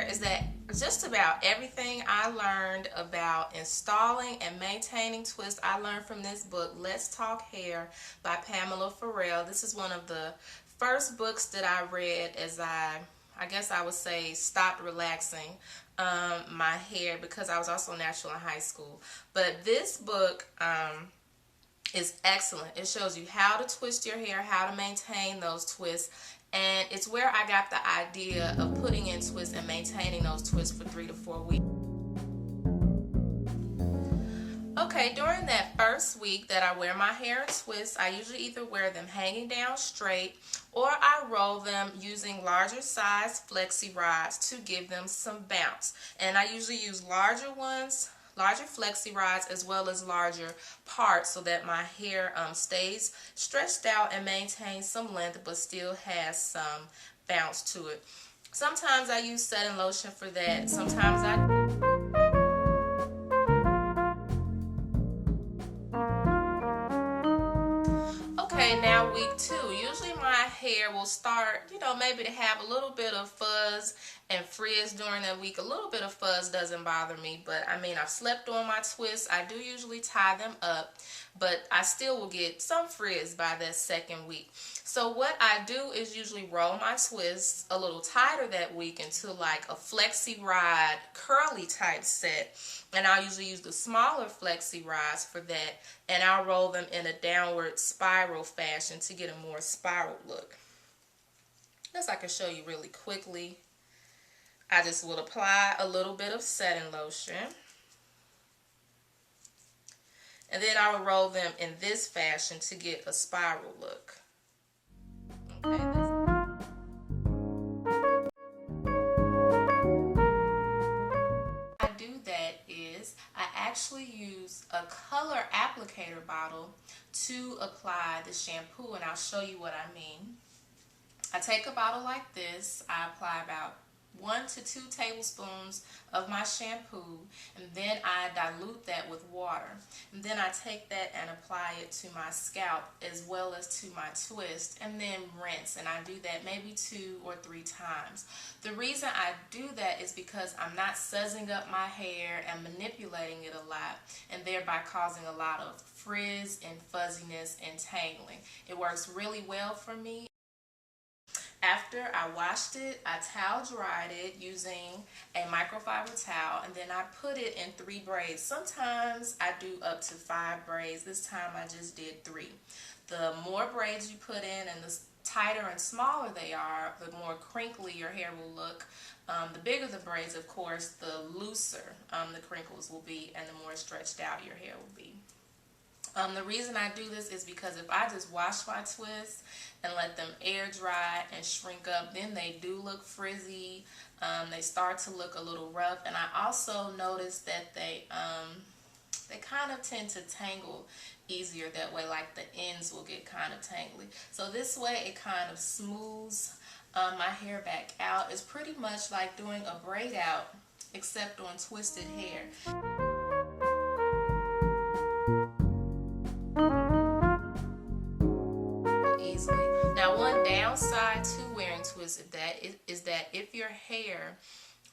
Is that just about everything I learned about installing and maintaining twists I learned from this book, Let's Talk Hair by Pamela Farrell. This is one of the first books that I read as I guess I would say stopped relaxing my hair, because I was also natural in high school. But this book is excellent. It shows you how to twist your hair, how to maintain those twists, and it's where I got the idea of putting in twists and maintaining those twists for 3 to 4 weeks. Okay, during that first week that I wear my hair in twists, I usually either wear them hanging down straight or I roll them using larger size flexi rods to give them some bounce. And I usually use larger ones, larger flexi rods, as well as larger parts, so that my hair stays stretched out and maintains some length but still has some bounce to it. Sometimes I use setting lotion for that. Sometimes Okay, now week 2. Usually my hair will start, maybe to have a little bit of fuzz and frizz during that week. A little bit of fuzz doesn't bother me, but I mean, I've slept on my twists. I do usually tie them up, but I still will get some frizz by that second week. So what I do is usually roll my twists a little tighter that week into like a flexi rod curly type set, and I'll usually use the smaller flexi rods for that, and I'll roll them in a downward spiral fashion to get a more spiral look. As I can show you really quickly, I just will apply a little bit of setting lotion, and then I will roll them in this fashion to get a spiral look. Okay, I do that is I actually use a color applicator bottle to apply the shampoo, and I'll show you what I mean. I take a bottle like this, I apply about 1 to 2 tablespoons of my shampoo, and then I dilute that with water. And then I take that and apply it to my scalp as well as to my twist, and then rinse. And I do that maybe 2 or 3 times. The reason I do that is because I'm not suzzing up my hair and manipulating it a lot, and thereby causing a lot of frizz and fuzziness and tangling. It works really well for me. After I washed it, I towel dried it using a microfiber towel, and then I put it in 3 braids. Sometimes I do up to 5 braids. This time I just did 3. The more braids you put in and the tighter and smaller they are, the more crinkly your hair will look. The bigger the braids, of course, the looser the crinkles will be and the more stretched out your hair will be. The reason I do this is because if I just wash my twists and let them air dry and shrink up, then they do look frizzy. They start to look a little rough, and I also notice that they kind of tend to tangle easier that way. Like the ends will get kind of tangly. So this way it kind of smooths my hair back out. It's pretty much like doing a braid out, except on twisted hair. Now, one downside to wearing twists is that if your hair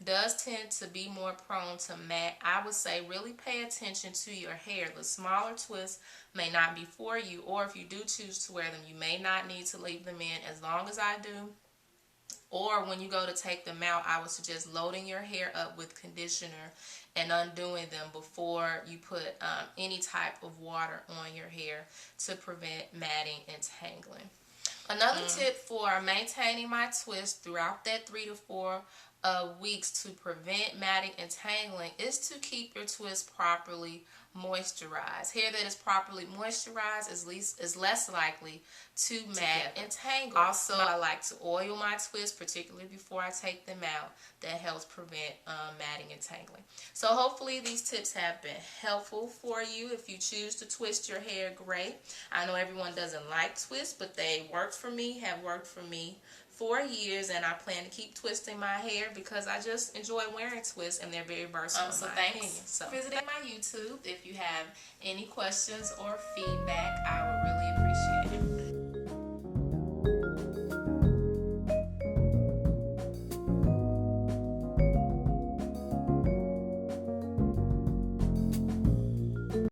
does tend to be more prone to mat, I would say really pay attention to your hair. The smaller twists may not be for you, or if you do choose to wear them, you may not need to leave them in as long as I do. Or when you go to take them out, I would suggest loading your hair up with conditioner and undoing them before you put any type of water on your hair to prevent matting and tangling. Another tip for maintaining my twist throughout that 3 to 4 weeks to prevent matting and tangling is to keep your twist properly moisturized. Hair that is properly moisturized is less likely to mat and tangle. Also, I like to oil my twists, particularly before I take them out. That helps prevent matting and tangling. So hopefully these tips have been helpful for you. If you choose to twist your hair, great. I know everyone doesn't like twists, but they work for me, have worked for me for years, and I plan to keep twisting my hair because I just enjoy wearing twists and they're very versatile. So thanks for visiting my YouTube. If you have any questions or feedback, I would really appreciate it.